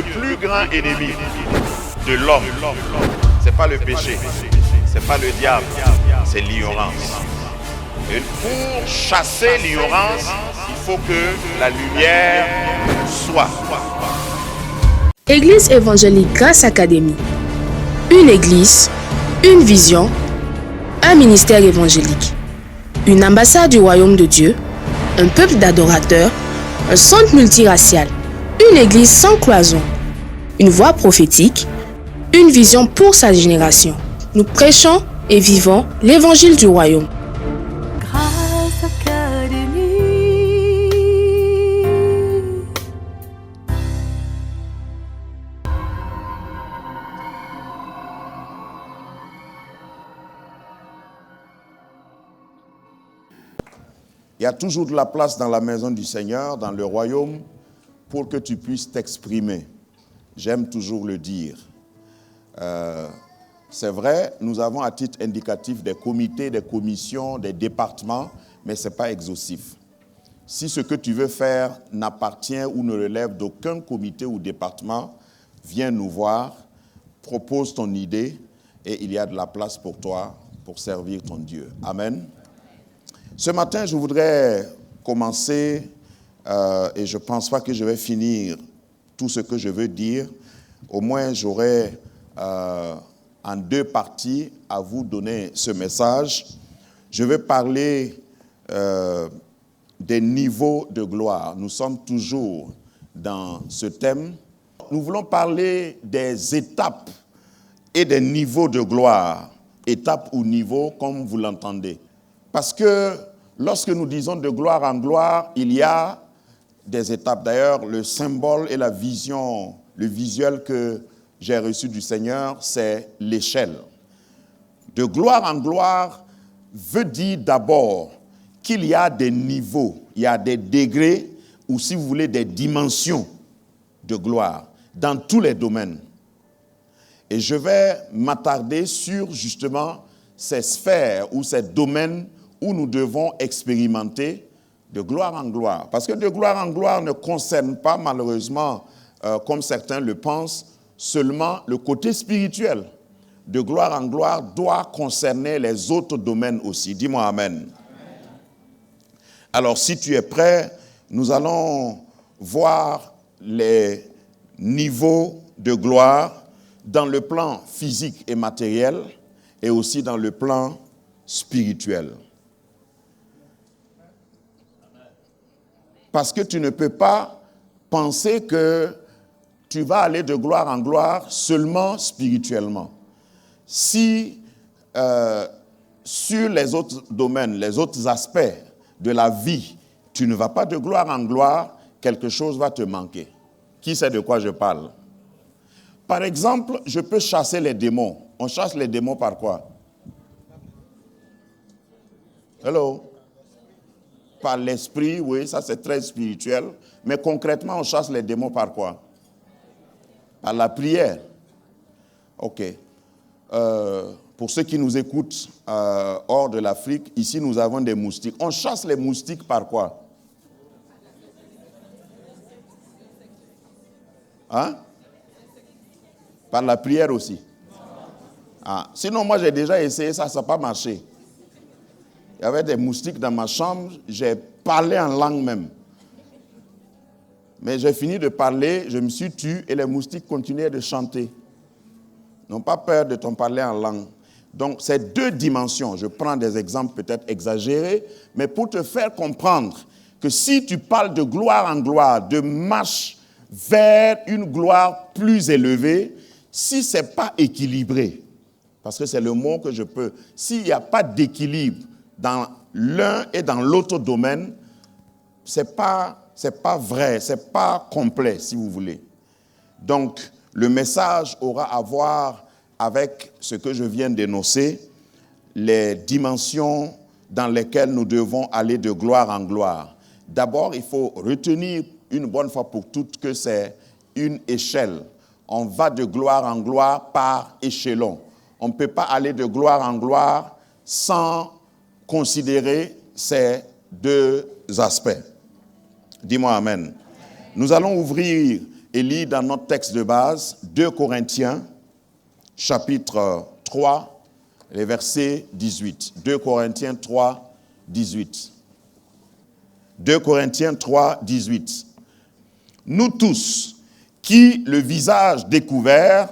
le plus grand ennemi de l'homme, c'est pas le péché, c'est pas le diable, c'est l'ignorance. Et pour chasser l'ignorance, il faut que la lumière soit. Église évangélique Grâce Académie. Une église, une vision, un ministère évangélique. Une ambassade du royaume de Dieu, un peuple d'adorateurs, un centre multiracial, une église sans cloison, une voix prophétique, une vision pour sa génération. Nous prêchons et vivons l'évangile du royaume. Grâce Académie. Il y a toujours de la place dans la maison du Seigneur, dans le royaume, pour que tu puisses t'exprimer. J'aime toujours le dire. C'est vrai, nous avons à titre indicatif des comités, des commissions, des départements, mais ce n'est pas exhaustif. Si ce que tu veux faire n'appartient ou ne relève d'aucun comité ou département, viens nous voir, propose ton idée et il y a de la place pour toi pour servir ton Dieu. Amen. Ce matin, je voudrais commencer, et je ne pense pas que je vais finir tout ce que je veux dire. Au moins, j'aurai en deux parties à vous donner ce message. Je vais parler des niveaux de gloire. Nous sommes toujours dans ce thème. Nous voulons parler des étapes et des niveaux de gloire. Étapes ou niveaux, comme vous l'entendez. Parce que lorsque nous disons de gloire en gloire, il y a des étapes. D'ailleurs, le symbole et la vision, le visuel que j'ai reçu du Seigneur, c'est l'échelle. De gloire en gloire veut dire d'abord qu'il y a des niveaux, il y a des degrés, ou si vous voulez, des dimensions de gloire dans tous les domaines. Et je vais m'attarder sur justement ces sphères ou ces domaines où nous devons expérimenter de gloire en gloire. Parce que de gloire en gloire ne concerne pas, malheureusement, comme certains le pensent, seulement le côté spirituel. De gloire en gloire doit concerner les autres domaines aussi. Dis-moi amen. Amen. Alors, si tu es prêt, nous allons voir les niveaux de gloire dans le plan physique et matériel et aussi dans le plan spirituel. Parce que tu ne peux pas penser que tu vas aller de gloire en gloire seulement spirituellement. Si sur les autres domaines, les autres aspects de la vie, tu ne vas pas de gloire en gloire, quelque chose va te manquer. Qui sait de quoi je parle? Par exemple, je peux chasser les démons. On chasse les démons par quoi? Hello? Par l'esprit, oui, ça c'est très spirituel. Mais concrètement, on chasse les démons par quoi? Par la prière. Ok. Pour ceux qui nous écoutent hors de l'Afrique, ici nous avons des moustiques. On chasse les moustiques par quoi? Hein? Par la prière aussi. Ah. Sinon, moi j'ai déjà essayé ça, ça n'a pas marché. Il y avait des moustiques dans ma chambre, j'ai parlé en langue même. Mais j'ai fini de parler, je me suis tu et les moustiques continuaient de chanter. Ils n'ont pas peur de t'en parler en langue. Donc, c'est deux dimensions. Je prends des exemples peut-être exagérés, mais pour te faire comprendre que si tu parles de gloire en gloire, de marche vers une gloire plus élevée, si ce n'est pas équilibré, parce que c'est le mot que je peux, s'il n'y a pas d'équilibre dans l'un et dans l'autre domaine, c'est pas vrai, c'est pas complet, si vous voulez. Donc, le message aura à voir avec ce que je viens d'énoncer, les dimensions dans lesquelles nous devons aller de gloire en gloire. D'abord, il faut retenir une bonne fois pour toutes que c'est une échelle. On va de gloire en gloire par échelon. On ne peut pas aller de gloire en gloire sans considérer ces deux aspects. Dis-moi amen. Nous allons ouvrir et lis dans notre texte de base 2 Corinthiens, chapitre 3, les versets 18. 2 Corinthiens 3, 18. 2 Corinthiens 3, 18. Nous tous, qui, le visage découvert,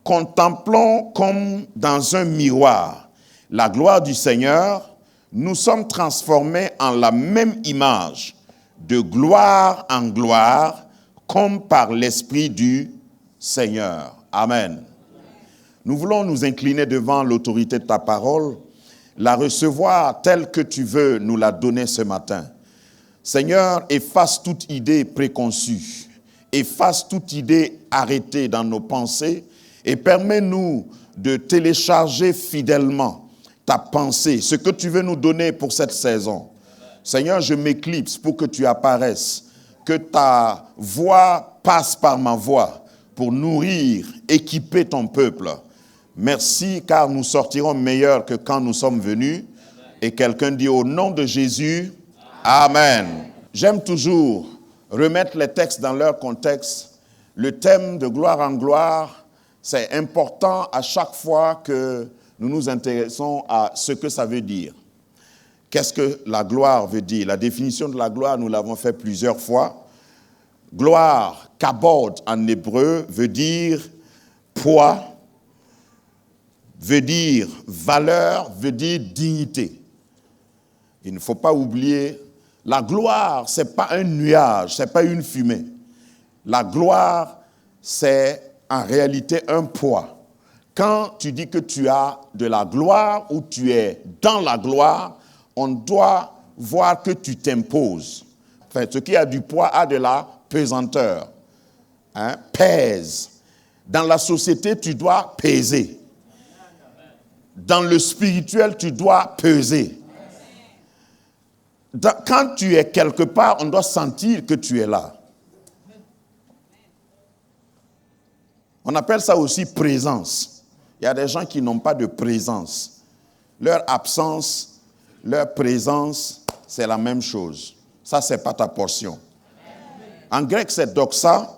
contemplons comme dans un miroir la gloire du Seigneur, nous sommes transformés en la même image, de gloire en gloire, comme par l'Esprit du Seigneur. Amen. Nous voulons nous incliner devant l'autorité de ta parole, la recevoir telle que tu veux nous la donner ce matin. Seigneur, efface toute idée préconçue, efface toute idée arrêtée dans nos pensées et permets-nous de télécharger fidèlement ta pensée, ce que tu veux nous donner pour cette saison. Seigneur, je m'éclipse pour que tu apparaisses, que ta voix passe par ma voix pour nourrir, équiper ton peuple. Merci car nous sortirons meilleurs que quand nous sommes venus. Et quelqu'un dit au nom de Jésus, Amen. J'aime toujours remettre les textes dans leur contexte. Le thème de gloire en gloire, c'est important à chaque fois que nous nous intéressons à ce que ça veut dire. Qu'est-ce que la gloire veut dire? La définition de la gloire, nous l'avons fait plusieurs fois. Gloire, kabod en hébreu, veut dire poids, veut dire valeur, veut dire dignité. Il ne faut pas oublier, la gloire, ce n'est pas un nuage, ce n'est pas une fumée. La gloire, c'est en réalité un poids. Quand tu dis que tu as de la gloire ou tu es dans la gloire, on doit voir que tu t'imposes. Enfin, ce qui a du poids a de la pesanteur. Pèse. Dans la société, tu dois peser. Dans le spirituel, tu dois peser. Quand tu es quelque part, on doit sentir que tu es là. On appelle ça aussi présence. Il y a des gens qui n'ont pas de présence. Leur absence, leur présence, c'est la même chose. Ça, ce n'est pas ta portion. En grec, c'est doxa.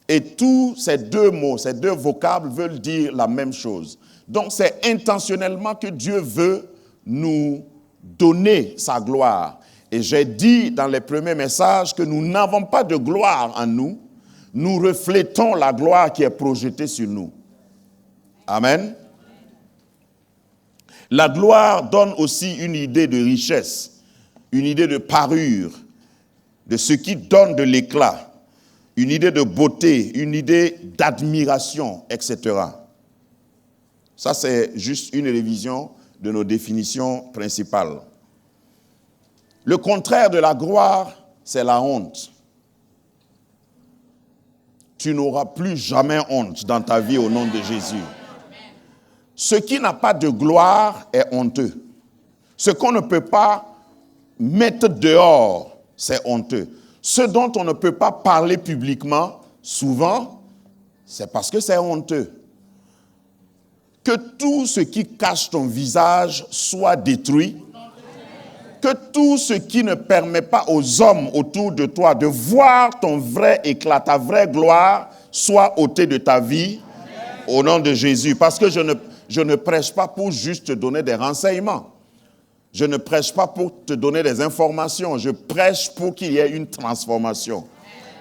Et tous ces deux mots, ces deux vocables veulent dire la même chose. Donc, c'est intentionnellement que Dieu veut nous donner sa gloire. Et j'ai dit dans les premiers messages que nous n'avons pas de gloire en nous. Nous reflétons la gloire qui est projetée sur nous. Amen. La gloire donne aussi une idée de richesse, une idée de parure, de ce qui donne de l'éclat, une idée de beauté, une idée d'admiration, etc. Ça, c'est juste une révision de nos définitions principales. Le contraire de la gloire, c'est la honte. Tu n'auras plus jamais honte dans ta vie au nom de Jésus. Ce qui n'a pas de gloire est honteux. Ce qu'on ne peut pas mettre dehors, c'est honteux. Ce dont on ne peut pas parler publiquement, souvent, c'est parce que c'est honteux. Que tout ce qui cache ton visage soit détruit. Que tout ce qui ne permet pas aux hommes autour de toi de voir ton vrai éclat, ta vraie gloire, soit ôté de ta vie, au nom de Jésus. Parce que je ne prêche pas pour juste te donner des renseignements. Je ne prêche pas pour te donner des informations. Je prêche pour qu'il y ait une transformation.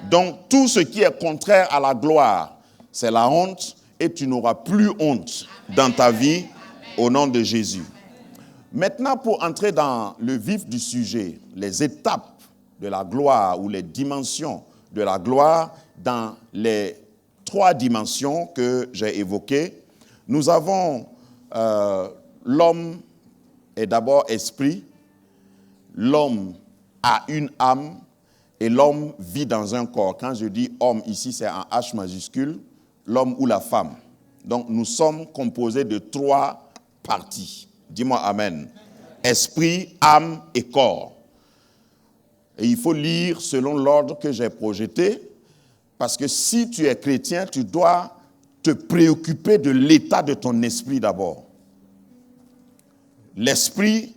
Donc, tout ce qui est contraire à la gloire, c'est la honte, et tu n'auras plus honte dans ta vie, au nom de Jésus. Maintenant, pour entrer dans le vif du sujet, les étapes de la gloire ou les dimensions de la gloire dans les 3 dimensions que j'ai évoquées, nous avons l'homme est d'abord esprit, l'homme a une âme et l'homme vit dans un corps. Quand je dis homme ici, c'est en H majuscule, l'homme ou la femme. Donc nous sommes composés de 3 parties. Dis-moi amen. Esprit, âme et corps. Et il faut lire selon l'ordre que j'ai projeté, parce que si tu es chrétien, tu dois te préoccuper de l'état de ton esprit d'abord. L'esprit,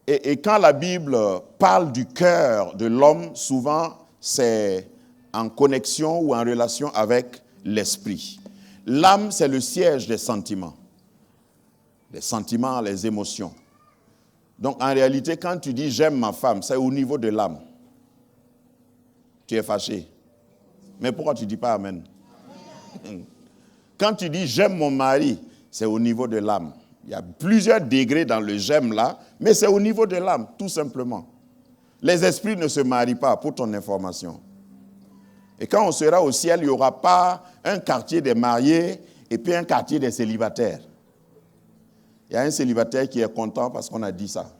et quand la Bible parle du cœur de l'homme, souvent c'est en connexion ou en relation avec l'esprit. L'âme, c'est le siège des sentiments. Les sentiments, les émotions. Donc, en réalité, quand tu dis « j'aime ma femme », c'est au niveau de l'âme. Tu es fâché. Mais pourquoi tu ne dis pas « amen » ? Quand tu dis « j'aime mon mari », c'est au niveau de l'âme. Il y a plusieurs degrés dans le « j'aime » là, mais c'est au niveau de l'âme, tout simplement. Les esprits ne se marient pas, pour ton information. Et quand on sera au ciel, il n'y aura pas un quartier des mariés et puis un quartier des célibataires. Il y a un célibataire qui est content parce qu'on a dit ça.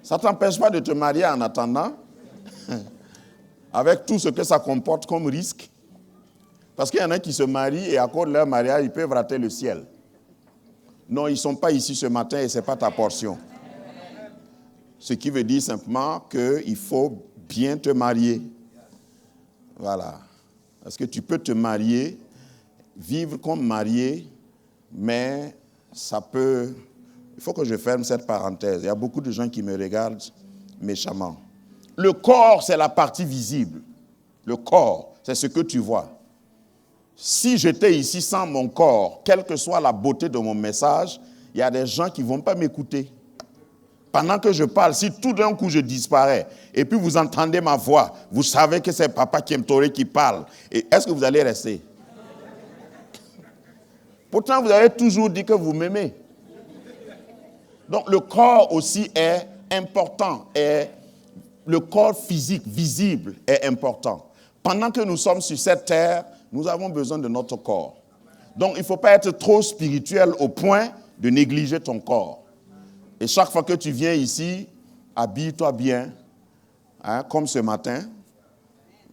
Ça ne t'empêche pas de te marier en attendant, avec tout ce que ça comporte comme risque. Parce qu'il y en a qui se marient et à cause de leur mariage, ils peuvent rater le ciel. Non, ils ne sont pas ici ce matin et ce n'est pas ta portion. Ce qui veut dire simplement qu'il faut bien te marier. Voilà. Parce que tu peux te marier, vivre comme marié, mais ça peut... Il faut que je ferme cette parenthèse. Il y a beaucoup de gens qui me regardent méchamment. Le corps, c'est la partie visible. Le corps, c'est ce que tu vois. Si j'étais ici sans mon corps, quelle que soit la beauté de mon message, il y a des gens qui ne vont pas m'écouter. Pendant que je parle, si tout d'un coup je disparais, et puis vous entendez ma voix, vous savez que c'est Papa Kiemtore qui parle, et est-ce que vous allez rester? Pourtant, vous avez toujours dit que vous m'aimez. Donc, le corps aussi est important, et le corps physique, visible, est important. Pendant que nous sommes sur cette terre, nous avons besoin de notre corps. Donc, il ne faut pas être trop spirituel au point de négliger ton corps. Et chaque fois que tu viens ici, habille-toi bien, hein, comme ce matin.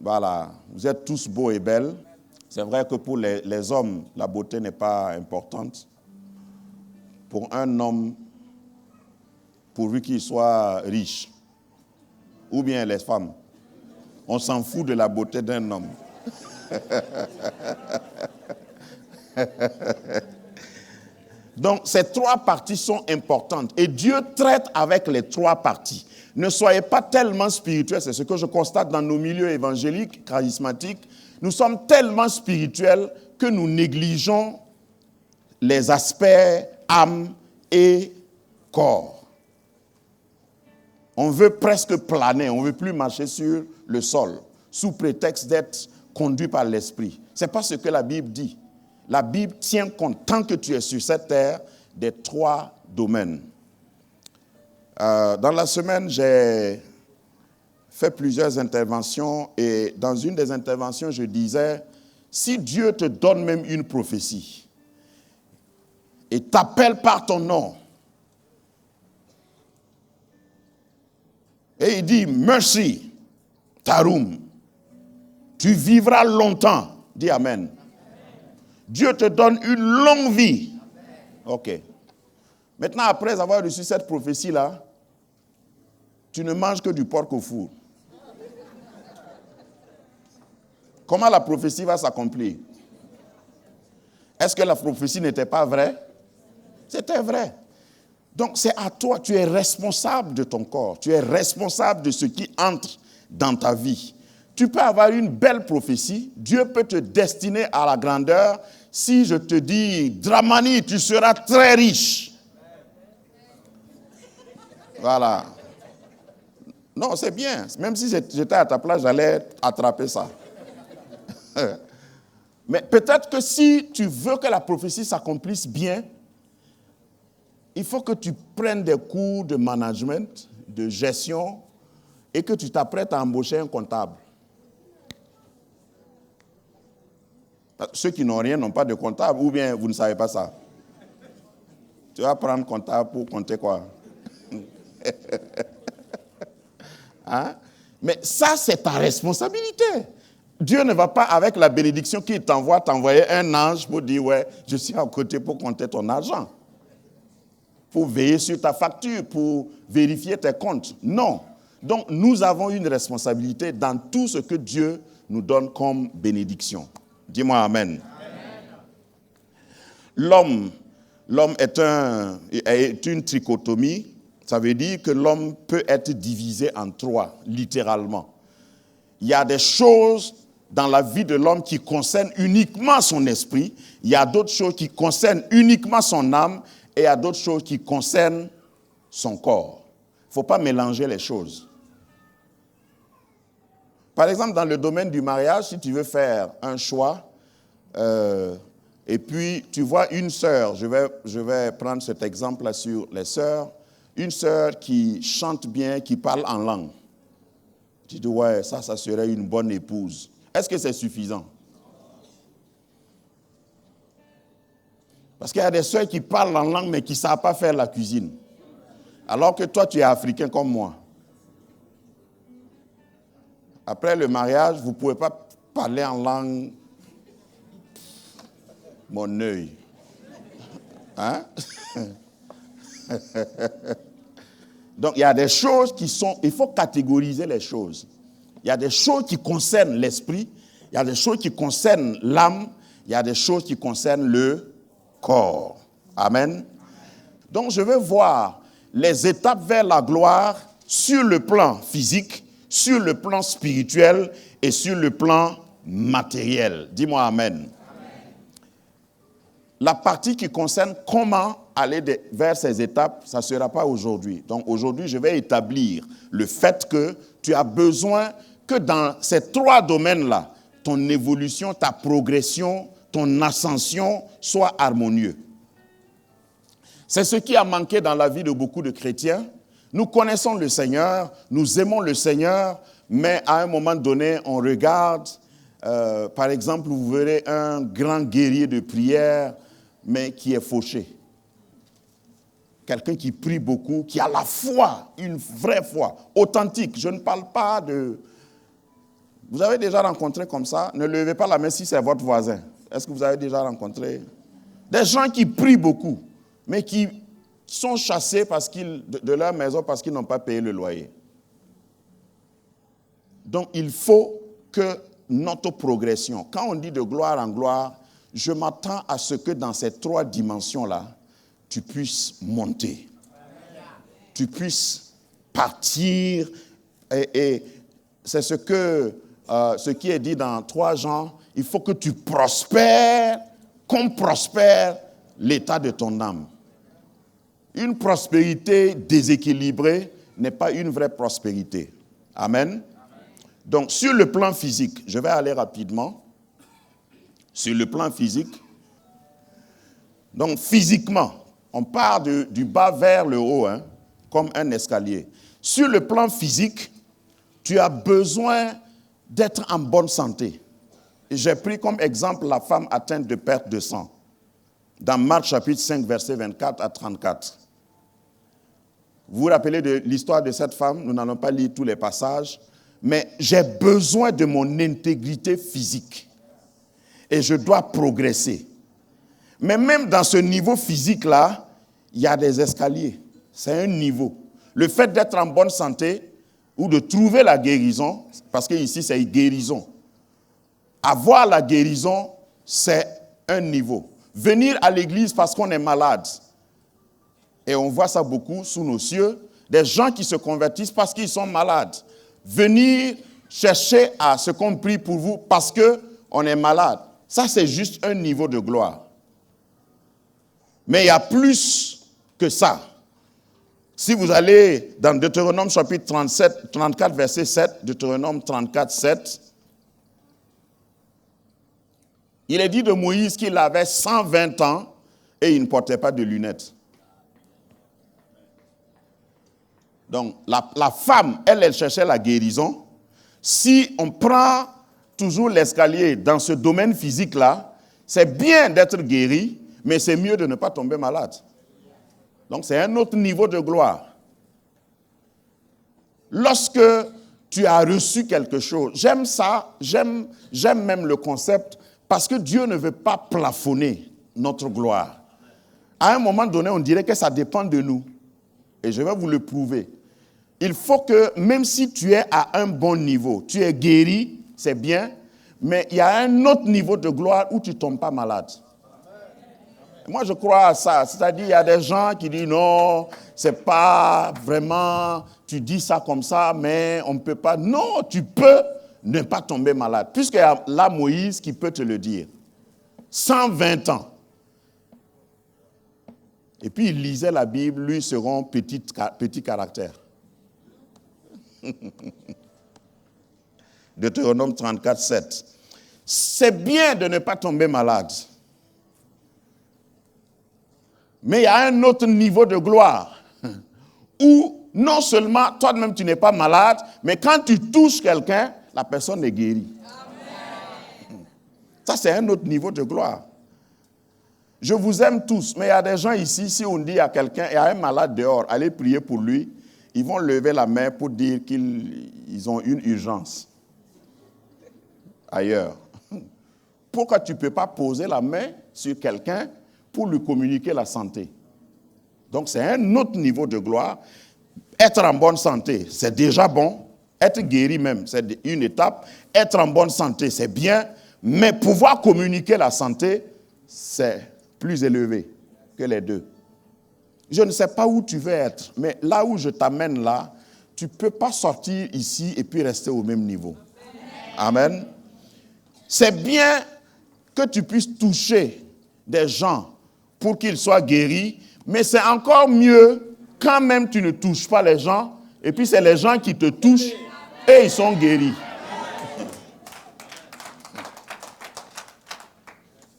Voilà, vous êtes tous beaux et belles. C'est vrai que pour les hommes, la beauté n'est pas importante. Pour un homme, pourvu qu'il soit riche, ou bien les femmes, on s'en fout de la beauté d'un homme. Donc, ces trois parties sont importantes. Et Dieu traite avec les trois parties. Ne soyez pas tellement spirituels, c'est ce que je constate dans nos milieux évangéliques, charismatiques. Nous sommes tellement spirituels que nous négligeons les aspects âme et corps. On veut presque planer, on ne veut plus marcher sur le sol, sous prétexte d'être conduit par l'esprit. Ce n'est pas ce que la Bible dit. La Bible tient compte, tant que tu es sur cette terre, des trois domaines. Dans la semaine, j'ai fait plusieurs interventions et dans une des interventions, je disais, si Dieu te donne même une prophétie et t'appelle par ton nom, et il dit, merci, Tarum, tu vivras longtemps, dis Amen. Dieu te donne une longue vie. Ok. Maintenant, après avoir reçu cette prophétie-là, tu ne manges que du porc au four. Comment la prophétie va s'accomplir? Est-ce que la prophétie n'était pas vraie? C'était vrai. Donc, c'est à toi. Tu es responsable de ton corps. Tu es responsable de ce qui entre dans ta vie. Tu peux avoir une belle prophétie. Dieu peut te destiner à la grandeur. Si je te dis, Dramani, tu seras très riche. Voilà. Non, c'est bien. Même si j'étais à ta place, j'allais attraper ça. Mais peut-être que si tu veux que la prophétie s'accomplisse bien, il faut que tu prennes des cours de management, de gestion, et que tu t'apprêtes à embaucher un comptable. Ceux qui n'ont rien n'ont pas de comptable, ou bien vous ne savez pas ça. Tu vas prendre comptable pour compter quoi? Hein? Mais ça, c'est ta responsabilité. Dieu ne va pas, avec la bénédiction qu'il t'envoie, t'envoyer un ange pour dire, ouais, je suis à côté pour compter ton argent. Pour veiller sur ta facture, pour vérifier tes comptes. Non. Donc, nous avons une responsabilité dans tout ce que Dieu nous donne comme bénédiction. Dis-moi Amen. L'homme est une trichotomie. Ça veut dire que l'homme peut être divisé en trois, littéralement. il y a des choses dans la vie de l'homme qui concernent uniquement son esprit, il y a d'autres choses qui concernent uniquement son âme, et il y a d'autres choses qui concernent son corps. Il ne faut pas mélanger les choses. Par exemple, dans le domaine du mariage, si tu veux faire un choix, et puis tu vois une sœur, je vais prendre cet exemple-là sur les sœurs, une sœur qui chante bien, qui parle en langue. Tu dis, ouais, ça serait une bonne épouse. Est-ce que c'est suffisant? Parce qu'il y a des sœurs qui parlent en langue, mais qui ne savent pas faire la cuisine. Alors que toi, tu es africain comme moi. Après le mariage, vous ne pouvez pas parler en langue. Mon œil. Hein? Donc, il y a des choses qui sont... Il faut catégoriser les choses. Il y a des choses qui concernent l'esprit, il y a des choses qui concernent l'âme, il y a des choses qui concernent le corps. Amen. Donc, je veux voir les étapes vers la gloire sur le plan physique, sur le plan spirituel et sur le plan matériel. Dis-moi amen. La partie qui concerne comment aller vers ces étapes, ça ne sera pas aujourd'hui. Donc aujourd'hui, je vais établir le fait que tu as besoin que dans ces trois domaines-là, ton évolution, ta progression, ton ascension soit harmonieux. C'est ce qui a manqué dans la vie de beaucoup de chrétiens. Nous connaissons le Seigneur, nous aimons le Seigneur, mais à un moment donné, on regarde, par exemple, vous verrez un grand guerrier de prière, mais qui est fauché. Quelqu'un qui prie beaucoup, qui a la foi, une vraie foi, authentique. Je ne parle pas de... Vous avez déjà rencontré comme ça? Ne levez pas la main si c'est votre voisin. Est-ce que vous avez déjà rencontré des gens qui prient beaucoup, mais qui sont chassés de leur maison parce qu'ils n'ont pas payé le loyer? Donc, il faut que notre progression, quand on dit de gloire en gloire, je m'attends à ce que dans ces trois dimensions-là, tu puisses monter. Tu puisses partir. Et c'est ce qui est dit dans 3 Jean. Il faut que tu prospères comme prospère l'état de ton âme. Une prospérité déséquilibrée n'est pas une vraie prospérité. Amen. Donc, sur le plan physique, je vais aller rapidement. Sur le plan physique, donc physiquement, on part du bas vers le haut, comme un escalier. Sur le plan physique, tu as besoin d'être en bonne santé. Et j'ai pris comme exemple la femme atteinte de perte de sang, dans Marc chapitre 5, versets 24 à 34. Vous vous rappelez de l'histoire de cette femme? Nous n'allons pas lire tous les passages, mais j'ai besoin de mon intégrité physique. Et je dois progresser. Mais même dans ce niveau physique-là, il y a des escaliers. C'est un niveau. Le fait d'être en bonne santé ou de trouver la guérison, parce qu'ici c'est guérison. Avoir la guérison, c'est un niveau. Venir à l'église parce qu'on est malade. Et on voit ça beaucoup sous nos cieux. Des gens qui se convertissent parce qu'ils sont malades. Venir chercher à ce qu'on prie pour vous parce qu'on est malade. Ça, c'est juste un niveau de gloire. Mais il y a plus que ça. Si vous allez dans Deutéronome chapitre 34, verset 7, Deutéronome 34, 7, il est dit de Moïse qu'il avait 120 ans et il ne portait pas de lunettes. Donc, la femme, elle cherchait la guérison. Si on prend toujours l'escalier dans ce domaine physique-là, c'est bien d'être guéri, mais c'est mieux de ne pas tomber malade. Donc, c'est un autre niveau de gloire. Lorsque tu as reçu quelque chose, j'aime ça, j'aime même le concept, parce que Dieu ne veut pas plafonner notre gloire. À un moment donné, on dirait que ça dépend de nous. Et je vais vous le prouver. Il faut que, même si tu es à un bon niveau, tu es guéri, c'est bien, mais il y a un autre niveau de gloire où tu ne tombes pas malade. Moi, je crois à ça. C'est-à-dire, il y a des gens qui disent non, c'est pas vraiment, tu dis ça comme ça, mais on ne peut pas. Non, tu peux, ne pas tomber malade. Puisqu'il y a là Moïse qui peut te le dire. 120 ans. Et puis il lisait la Bible, lui seront petit caractère. Deutéronome 34, 7. C'est bien de ne pas tomber malade. Mais il y a un autre niveau de gloire où non seulement toi-même tu n'es pas malade, mais quand tu touches quelqu'un, la personne est guérie. Amen. Ça, c'est un autre niveau de gloire. Je vous aime tous, mais il y a des gens ici, si on dit à quelqu'un, il y a un malade dehors, allez prier pour lui, ils vont lever la main pour dire qu'ils ont une urgence ailleurs. Pourquoi tu ne peux pas poser la main sur quelqu'un pour lui communiquer la santé? Donc c'est un autre niveau de gloire. Être en bonne santé, c'est déjà bon. Être guéri même, c'est une étape. Être en bonne santé, c'est bien. Mais pouvoir communiquer la santé, c'est plus élevé que les deux. Je ne sais pas où tu veux être, mais là où je t'amène là, tu ne peux pas sortir ici et puis rester au même niveau. Amen. C'est bien que tu puisses toucher des gens pour qu'ils soient guéris, mais c'est encore mieux quand même tu ne touches pas les gens, et puis c'est les gens qui te touchent et ils sont guéris.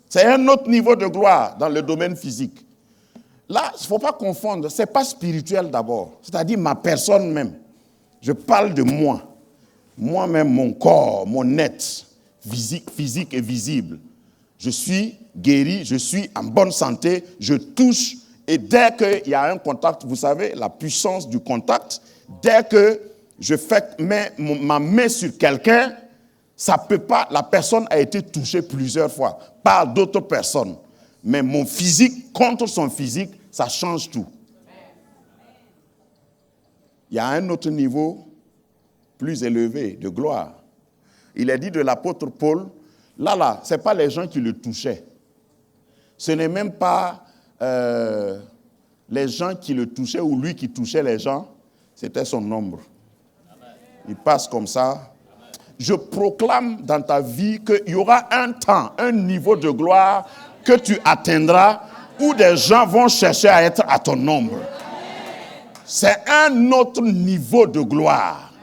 C'est un autre niveau de gloire dans le domaine physique. Là, il ne faut pas confondre, ce n'est pas spirituel d'abord, c'est-à-dire ma personne même. Je parle de moi, moi-même, mon corps, mon être, physique et visible. Je suis guéri, je suis en bonne santé, je touche, et dès qu'il y a un contact, vous savez, la puissance du contact, dès que je fais ma main sur quelqu'un, ça peut pas, la personne a été touchée plusieurs fois par d'autres personnes. Mais mon physique contre son physique, ça change tout. Il y a un autre niveau plus élevé de gloire. Il est dit de l'apôtre Paul, là, ce n'est pas les gens qui le touchaient. Ce n'est même pas les gens qui le touchaient ou lui qui touchait les gens, c'était son ombre. Il passe comme ça. Je proclame dans ta vie qu'il y aura un temps, un niveau de gloire que tu atteindras où des gens vont chercher à être à ton ombre. C'est un autre niveau de gloire.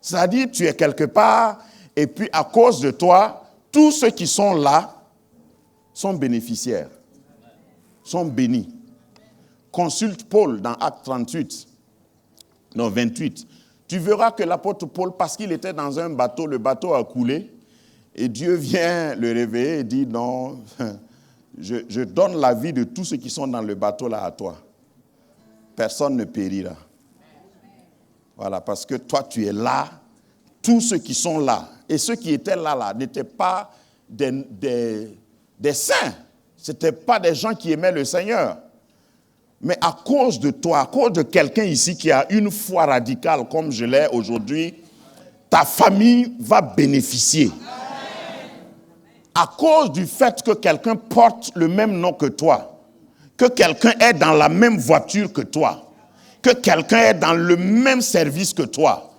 C'est-à-dire, tu es quelque part et puis à cause de toi, tous ceux qui sont là sont bénéficiaires, sont bénis. Consulte Paul dans Acte 28. Tu verras que l'apôtre Paul, parce qu'il était dans un bateau, le bateau a coulé, et Dieu vient le réveiller et dit, non, je donne la vie de tous ceux qui sont dans le bateau là à toi. Personne ne périra. Voilà, parce que toi tu es là, tous ceux qui sont là, et ceux qui étaient là n'étaient pas des saints, ce n'étaient pas des gens qui aimaient le Seigneur. Mais à cause de toi, à cause de quelqu'un ici qui a une foi radicale comme je l'ai aujourd'hui, ta famille va bénéficier. À cause du fait que quelqu'un porte le même nom que toi, que quelqu'un est dans la même voiture que toi, que quelqu'un est dans le même service que toi,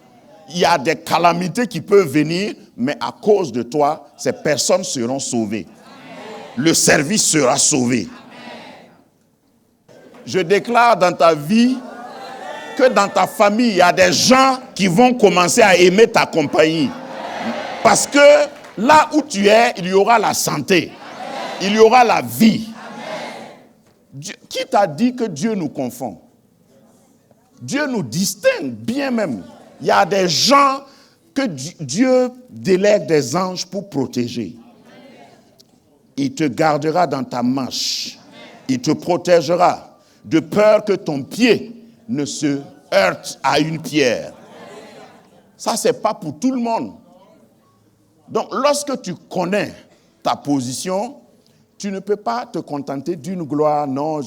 il y a des calamités qui peuvent venir, mais à cause de toi, ces personnes seront sauvées. Le service sera sauvé. Je déclare dans ta vie que dans ta famille, il y a des gens qui vont commencer à aimer ta compagnie. Parce que là où tu es, il y aura la santé. Il y aura la vie. Qui t'a dit que Dieu nous confond? Dieu nous distingue bien même. Il y a des gens que Dieu délègue des anges pour protéger. Il te gardera dans ta marche. Il te protégera. De peur que ton pied ne se heurte à une pierre. Ça, ce n'est pas pour tout le monde. Donc, lorsque tu connais ta position, tu ne peux pas te contenter d'une gloire. Non,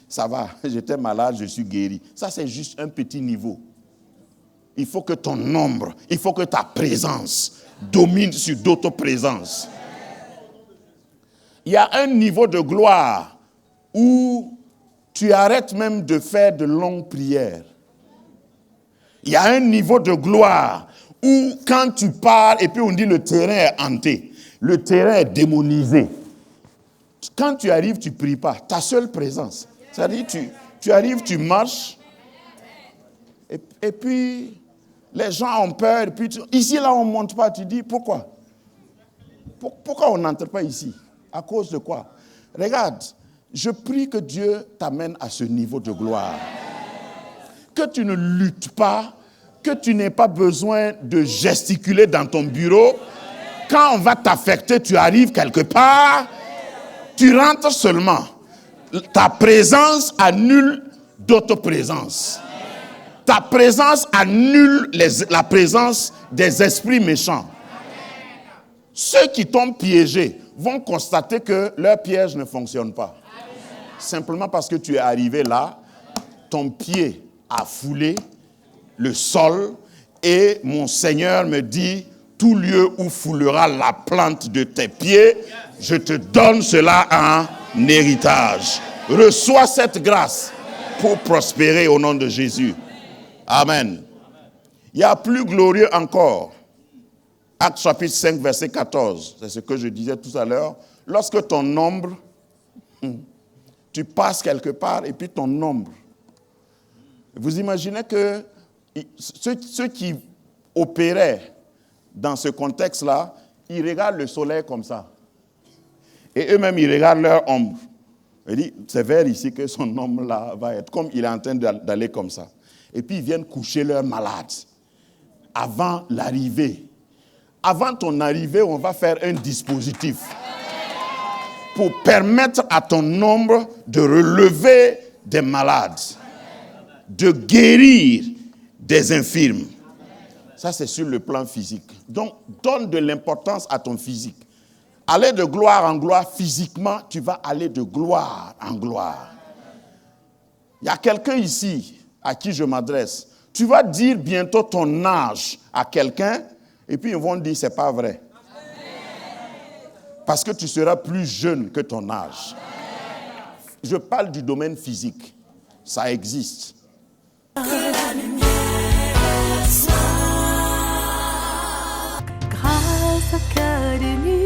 ça va, j'étais malade, je suis guéri. Ça, c'est juste un petit niveau. Il faut que ton ombre, il faut que ta présence domine sur d'autres présences. Il y a un niveau de gloire où tu arrêtes même de faire de longues prières. Il y a un niveau de gloire Ou quand tu pars et puis on dit le terrain est hanté, le terrain est démonisé. Quand tu arrives, tu ne pries pas. Ta seule présence. C'est-à-dire, tu arrives, tu marches, et puis les gens ont peur. Et puis ici, là, on ne monte pas. Tu dis, pourquoi? Pourquoi on n'entre pas ici? À cause de quoi? Regarde, je prie que Dieu t'amène à ce niveau de gloire. Que tu ne luttes pas, que tu n'aies pas besoin de gesticuler dans ton bureau. Quand on va t'affecter, tu arrives quelque part, tu rentres seulement. Ta présence annule d'autres présences. Ta présence annule la présence des esprits méchants. Ceux qui t'ont piégé vont constater que leur piège ne fonctionne pas. Simplement parce que tu es arrivé là, ton pied a foulé le sol et mon Seigneur me dit, tout lieu où foulera la plante de tes pieds, je te donne cela en héritage. Reçois cette grâce pour prospérer au nom de Jésus. Amen. Il y a plus glorieux encore. Actes chapitre 5, verset 14. C'est ce que je disais tout à l'heure. Lorsque ton ombre, tu passes quelque part et puis ton ombre. Vous imaginez que ceux qui opéraient dans ce contexte-là, ils regardent le soleil comme ça. Et eux-mêmes, ils regardent leur ombre. Ils disent, c'est vers ici que son ombre-là va être. Comme il est en train d'aller comme ça. Et puis, ils viennent coucher leurs malades. Avant l'arrivée. Avant ton arrivée, on va faire un dispositif. Pour permettre à ton ombre de relever des malades. De guérir des infirmes. Ça, c'est sur le plan physique. Donc, donne de l'importance à ton physique. Aller de gloire en gloire, physiquement, tu vas aller de gloire en gloire. Il y a quelqu'un ici à qui je m'adresse. Tu vas dire bientôt ton âge à quelqu'un, et puis ils vont dire, c'est pas vrai. Parce que tu seras plus jeune que ton âge. Je parle du domaine physique. Ça existe. Que la lumière soit. Grâce Académie.